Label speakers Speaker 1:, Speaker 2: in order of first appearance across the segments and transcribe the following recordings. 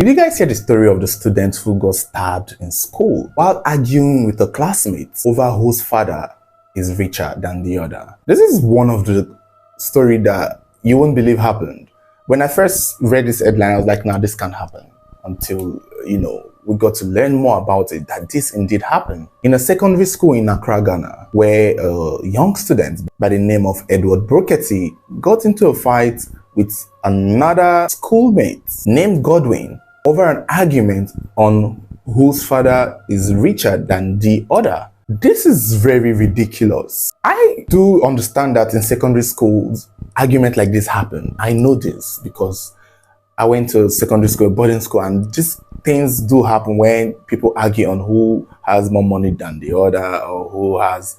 Speaker 1: Did you guys hear the story of the student who got stabbed in school while arguing with a classmate over whose father is richer than the other? This is one of the story that you won't believe happened. When I first read this headline, I was like, nah, this can't happen. Until, we got to learn more about it, that this indeed happened. In a secondary school in Accra, Ghana, where a young student by the name of Edward Brokety got into a fight with another schoolmate named Godwin over an argument on whose father is richer than the other. This is very ridiculous. I do understand that in secondary schools, arguments like this happen. I know this because I went to secondary school, boarding school, and these things do happen when people argue on who has more money than the other, or who has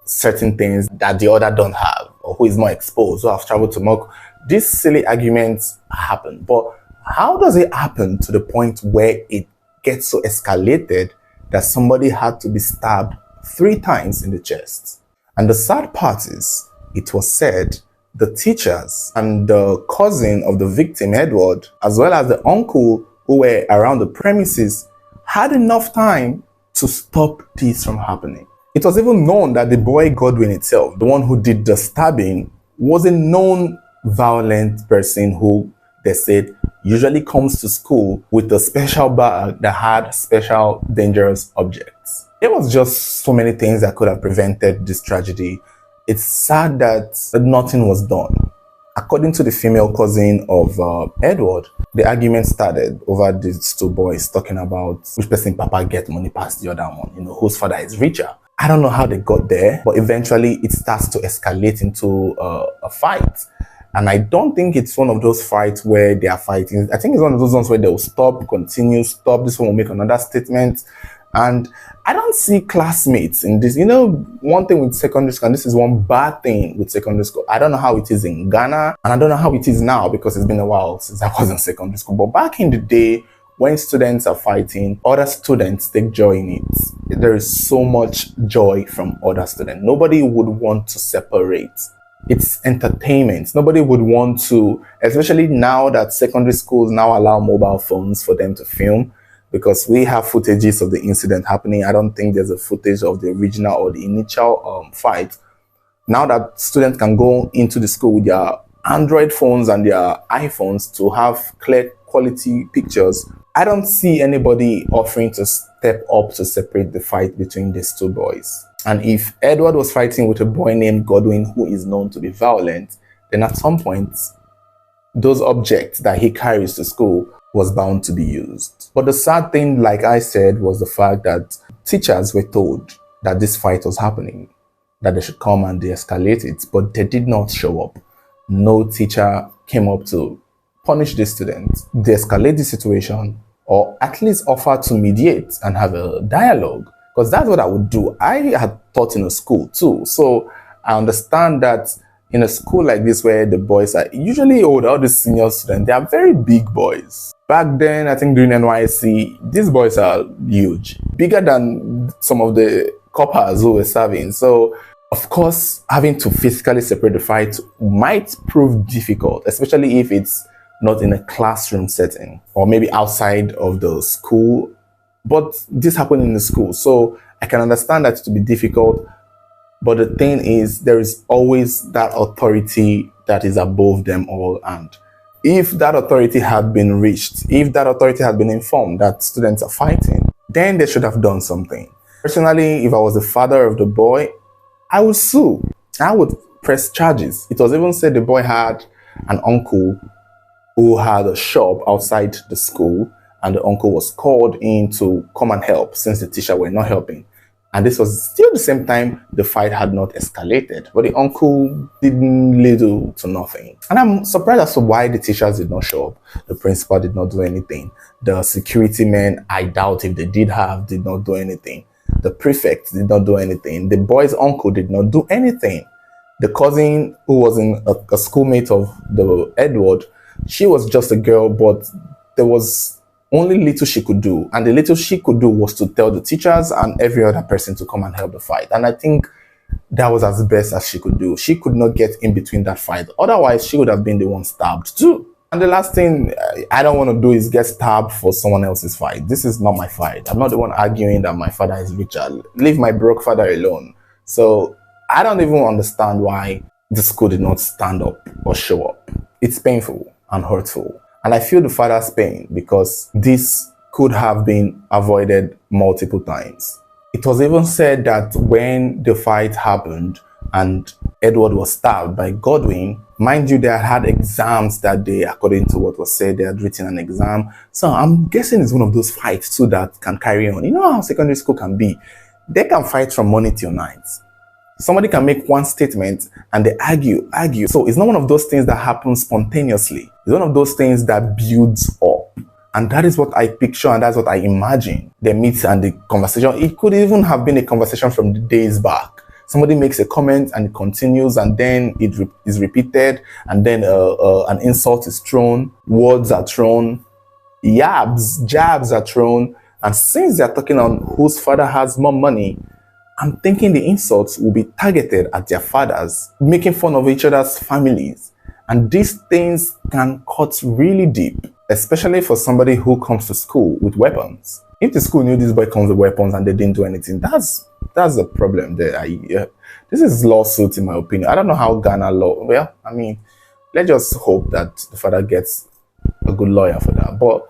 Speaker 1: certain things that the other don't have, or who is more exposed, who have traveled to more. These silly arguments happen, but how does it happen to the point where it gets so escalated that somebody had to be stabbed 3 times in the chest? And the sad part is, it was said the teachers and the cousin of the victim, Edward, as well as the uncle who were around the premises, had enough time to stop this from happening. It was even known that the boy Godwin itself, the one who did the stabbing, was a known violent person who, they said, usually comes to school with a special bag that had special dangerous objects. It was just so many things that could have prevented this tragedy. It's sad that nothing was done. According to the female cousin of Edward, the argument started over these 2 boys talking about which person papa get money past the other one, whose father is richer. I don't know how they got there, but eventually it starts to escalate into a fight. And I don't think it's one of those fights where they are fighting. I think it's one of those ones where they'll stop, continue, stop. This one will make another statement. And I don't see classmates in this. One thing with secondary school, and this is one bad thing with secondary school. I don't know how it is in Ghana, and I don't know how it is now because it's been a while since I was in secondary school. But back in the day, when students are fighting, other students take joy in it. There is so much joy from other students. Nobody would want to separate. It's entertainment. Nobody would want to, especially now that secondary schools now allow mobile phones for them to film, because we have footages of the incident happening. I don't think there's a footage of the original or the initial fight. Now that students can go into the school with their Android phones and their iPhones to have clear quality pictures, I don't see anybody offering to step up to separate the fight between these 2 boys. And if Edward was fighting with a boy named Godwin, who is known to be violent, then at some point, those objects that he carries to school was bound to be used. But the sad thing, like I said, was the fact that teachers were told that this fight was happening, that they should come and de-escalate it, but they did not show up. No teacher came up to punish the students, de-escalate the situation, or at least offer to mediate and have a dialogue. Because that's what I would do. I had taught in a school too. So I understand that in a school like this where the boys are usually older, all the senior students, they are very big boys. Back then, I think during NYSC, these boys are huge. Bigger than some of the coppers who were serving. So, of course, having to physically separate the fight might prove difficult, especially if it's not in a classroom setting or maybe outside of the school. But this happened in the school, so I can understand that to be difficult. But the thing is, there is always that authority that is above them all. And if that authority had been reached, if that authority had been informed that students are fighting, then they should have done something. Personally, if I was the father of the boy, I would sue. I would press charges. It was even said the boy had an uncle who had a shop outside the school, and the uncle was called in to come and help since the teacher were not helping. And this was still the same time the fight had not escalated, but the uncle did little to nothing. And I'm surprised as to why the teachers did not show up. The principal did not do anything. The security men, I doubt if they did not do anything. The prefect did not do anything. The boy's uncle did not do anything. The cousin who was a schoolmate of the Edward, she was just a girl, but there was only little she could do, and the little she could do was to tell the teachers and every other person to come and help the fight. And I think that was as best as she could do. She could not get in between that fight. Otherwise, she would have been the one stabbed too. And the last thing I don't want to do is get stabbed for someone else's fight. This is not my fight. I'm not the one arguing that my father is richer. Leave my broke father alone. So I don't even understand why the school did not stand up or show up. It's painful and hurtful. And I feel the father's pain because this could have been avoided multiple times. It was even said that when the fight happened and Edward was stabbed by Godwin, mind you, they had exams that day, according to what was said. They had written an exam. So I'm guessing it's one of those fights too that can carry on. You know how secondary school can be? They can fight from morning till night. Somebody can make one statement and they argue. So it's not one of those things that happen spontaneously. It's one of those things that builds up. And that is what I picture and that's what I imagine. The meet and the conversation. It could even have been a conversation from the days back. Somebody makes a comment and it continues and then it is repeated and then an insult is thrown, words are thrown, jabs are thrown. And since they're talking on whose father has more money, I'm thinking the insults will be targeted at their fathers, making fun of each other's families. And these things can cut really deep, especially for somebody who comes to school with weapons. If the school knew this boy comes with weapons and they didn't do anything, that's the problem there. This is lawsuit in my opinion. I don't know how Ghana law, well, I mean, let's just hope that the father gets a good lawyer for that. But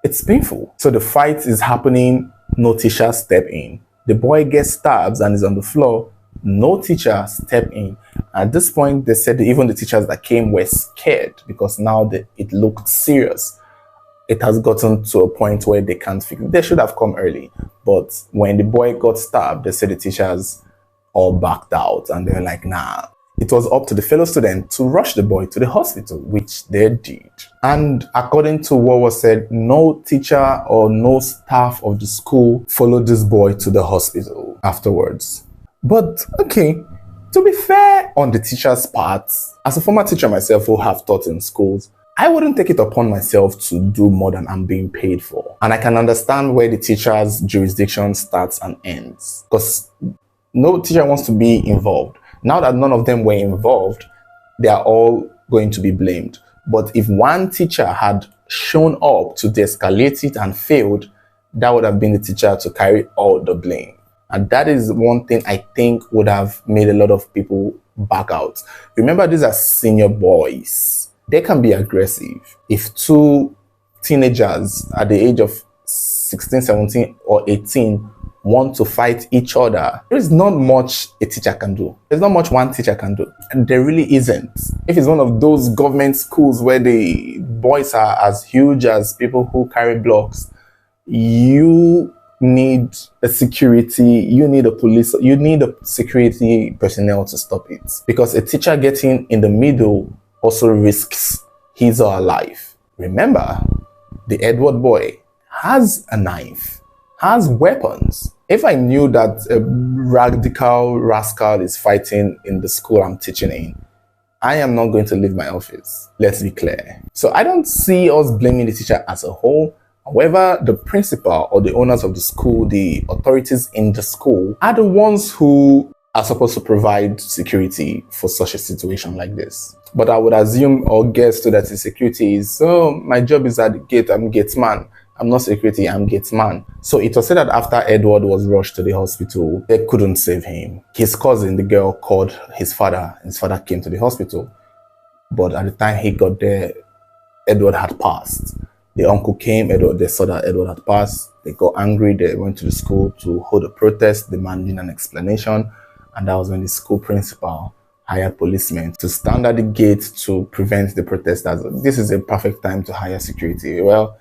Speaker 1: it's painful. So the fight is happening, no teacher step in. The boy gets stabbed and is on the floor, no teacher step in. At this point, they said that even the teachers that came were scared because now it looked serious. It has gotten to a point where they can't figure. They should have come early. But when the boy got stabbed, they said the teachers all backed out and they were like, nah. It was up to the fellow student to rush the boy to the hospital, which they did. And according to what was said, no teacher or no staff of the school followed this boy to the hospital afterwards. But okay, to be fair on the teacher's part, as a former teacher myself who have taught in schools, I wouldn't take it upon myself to do more than I'm being paid for. And I can understand where the teacher's jurisdiction starts and ends. Because no teacher wants to be involved. Now that none of them were involved, they are all going to be blamed. But if one teacher had shown up to de-escalate it and failed, that would have been the teacher to carry all the blame. And that is one thing I think would have made a lot of people back out. Remember, these are senior boys. They can be aggressive. If two teenagers at the age of 16, 17, or 18 want to fight each other, there is not much a teacher can do. There's not much one teacher can do. And there really isn't. If it's one of those government schools where the boys are as huge as people who carry blocks, you need a security, you need a police, you need a security personnel to stop it. Because a teacher getting in the middle also risks his or her life. Remember, the Edward boy has a knife, has weapons. If I knew that a radical rascal is fighting in the school I'm teaching in, I am not going to leave my office. Let's be clear. So I don't see us blaming the teacher as a whole. However, the principal or the owners of the school, the authorities in the school, are the ones who are supposed to provide security for such a situation like this. But I would assume or guess too that the security is, so my job is at the gate, I'm gate man. I'm not security, I'm gate man. So it was said that after Edward was rushed to the hospital, they couldn't save him. His cousin, the girl, called his father. His father came to the hospital. But at the time he got there, Edward had passed. The uncle came, they saw that Edward had passed. They got angry, they went to the school to hold a protest, demanding an explanation. And that was when the school principal hired policemen to stand at the gate to prevent the protesters. This is a perfect time to hire security. Well,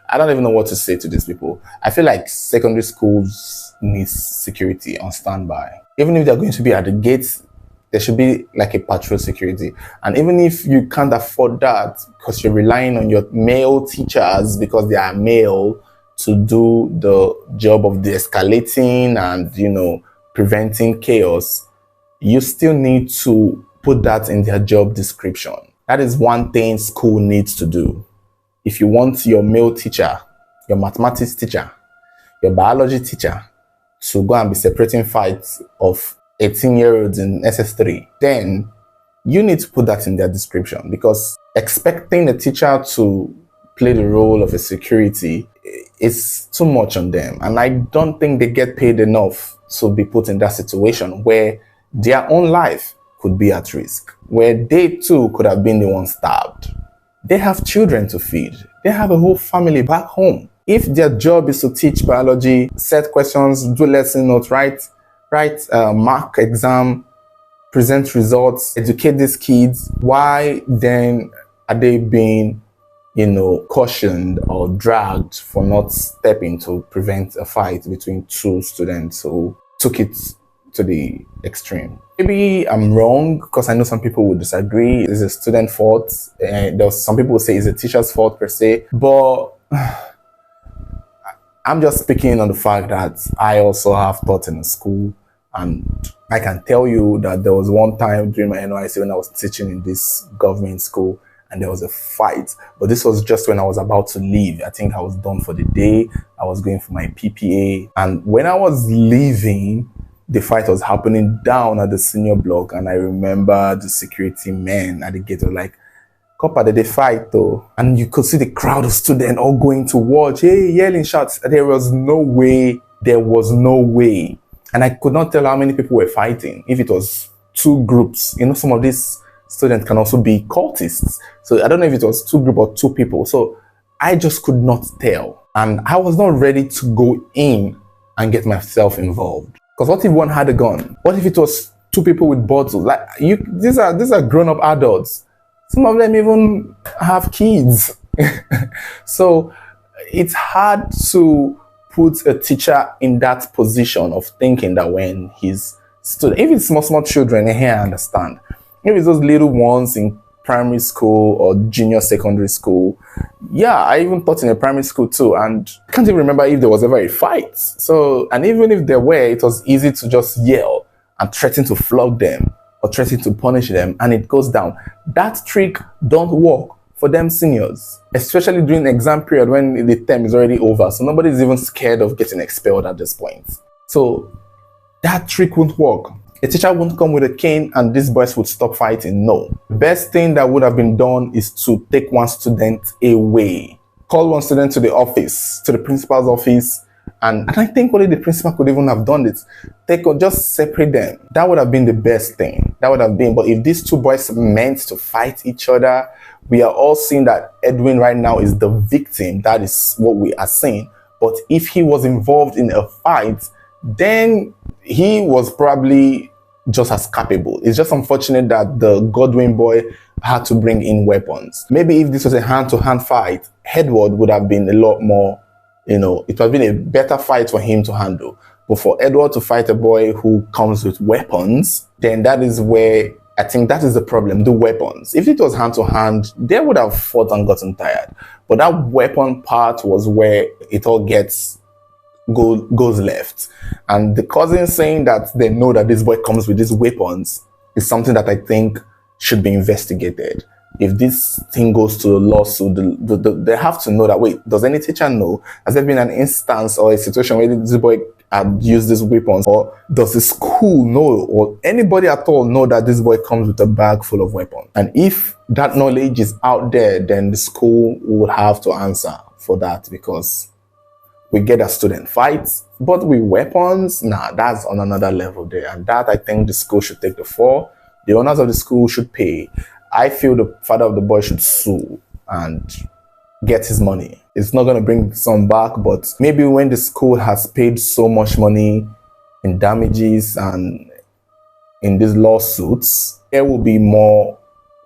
Speaker 1: I don't even know what to say to these people. I feel like secondary schools need security on standby. Even if they're going to be at the gates, there should be like a patrol security. And even if you can't afford that because you're relying on your male teachers because they are male to do the job of de-escalating and, you know, preventing chaos, you still need to put that in their job description. That is one thing school needs to do. If you want your male teacher, your mathematics teacher, your biology teacher to go and be separating fights of 18-year-olds in SS3, then You need to put that in their description, because expecting a teacher to play the role of a security is too much on them. And I don't think they get paid enough to be put in that situation where their own life could be at risk, where they too could have been the one stabbed. They have children to feed. They have a whole family back home. If their job is to teach biology, set questions, do lesson notes, write mark exam, present results, educate these kids, why then are they being, cautioned or dragged for not stepping to prevent a fight between two students who took it to the extreme? Maybe I'm wrong, because I know some people would disagree. It's a student fault. There's some people who say it's a teacher's fault per se, but I'm just speaking on the fact that I also have taught in a school, and I can tell you that there was one time during my NYC when I was teaching in this government school, and there was a fight. But this was just when I was about to leave. I think I was done for the day. I was going for my PPA. And when I was leaving, the fight was happening down at the senior block. And I remember the security men at the gate were like, "Copper, did they fight though?" And you could see the crowd of students all going to watch, hey, yelling shots. There was no way. And I could not tell how many people were fighting. If it was two groups, some of these students can also be cultists. So I don't know if it was two groups or two people. So I just could not tell. And I was not ready to go in and get myself involved. Because what if one had a gun? What if it was two people with bottles? These are grown-up adults. Some of them even have kids. So it's hard to put a teacher in that position of thinking that when he's student, if it's small children, here I understand. If it's those little ones in primary school or junior secondary school, yeah, I even taught in a primary school too, and I can't even remember if there was ever a fight. So, and even if there were, it was easy to just yell and threaten to flog them or threaten to punish them, and it goes down. That trick don't work for them seniors, especially during exam period when the term is already over. So nobody's even scared of getting expelled at this point. So that trick won't work. A teacher won't come with a cane and these boys would stop fighting. No. The best thing that would have been done is to take one student away. Call one student to the office, to the principal's office, and I think only the principal could even have done it. Just separate them. That would have been the best thing. That would have been. But if these two boys meant to fight each other, we are all seeing that Edwin right now is the victim. That is what we are seeing. But if he was involved in a fight, then he was probably just as capable. It's just unfortunate that the Godwin boy had to bring in weapons. Maybe if this was a hand-to-hand fight, Edward would have been a lot more, it would have been a better fight for him to handle. But for Edward to fight a boy who comes with weapons, then that is where I think that is the problem, the weapons. If it was hand-to-hand, they would have fought and gotten tired. But that weapon part was where it all goes left. And the cousin saying that they know that this boy comes with these weapons is something that I think should be investigated. If this thing goes to a lawsuit, they have to know that, wait, does any teacher know? Has there been an instance or a situation where this boy had used these weapons? Or does the school know, or anybody at all know that this boy comes with a bag full of weapons? And if that knowledge is out there, then the school will have to answer for that, because we get a student fights, but with weapons, that's on another level there. And that, I think the school should take the fall. The owners of the school should pay. I feel the father of the boy should sue and get his money. It's not going to bring the son back, but maybe when the school has paid so much money in damages and in these lawsuits, they will be more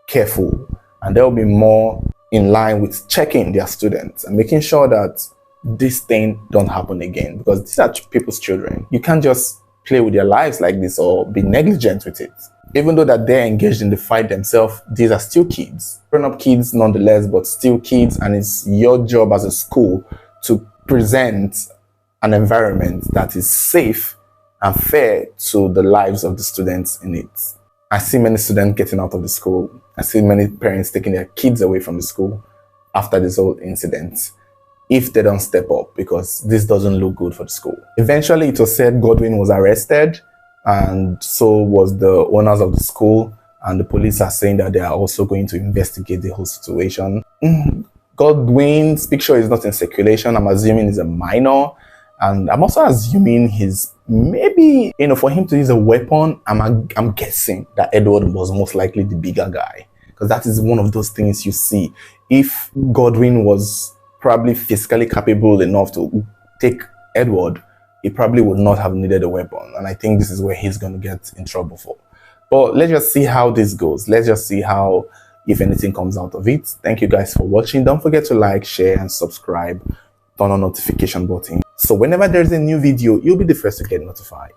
Speaker 1: careful and they will be more in line with checking their students and making sure that this thing don't happen again, because these are people's children. You can't just play with their lives like this or be negligent with it. Even though that they're engaged in the fight themselves, these are still kids. Grown-up kids nonetheless, but still kids, and it's your job as a school to present an environment that is safe and fair to the lives of the students in it. I see many students getting out of the school. I see many parents taking their kids away from the school after this whole incident, if they don't step up, because this doesn't look good for the school. Eventually, it was said Godwin was arrested, and so was the owners of the school, and the police are saying that they are also going to investigate the whole situation. Godwin's picture is not in circulation. I'm assuming he's a minor, and I'm also assuming he's maybe, for him to use a weapon. I'm guessing that Edward was most likely the bigger guy, because that is one of those things you see. If Godwin was probably physically capable enough to take Edward, he probably would not have needed a weapon, and I think this is where he's going to get in trouble for. But let's just see how this goes. Let's just see how, if anything comes out of it. Thank you guys for watching. Don't forget to like, share, and subscribe. Turn on notification button, so whenever there's a new video, you'll be the first to get notified.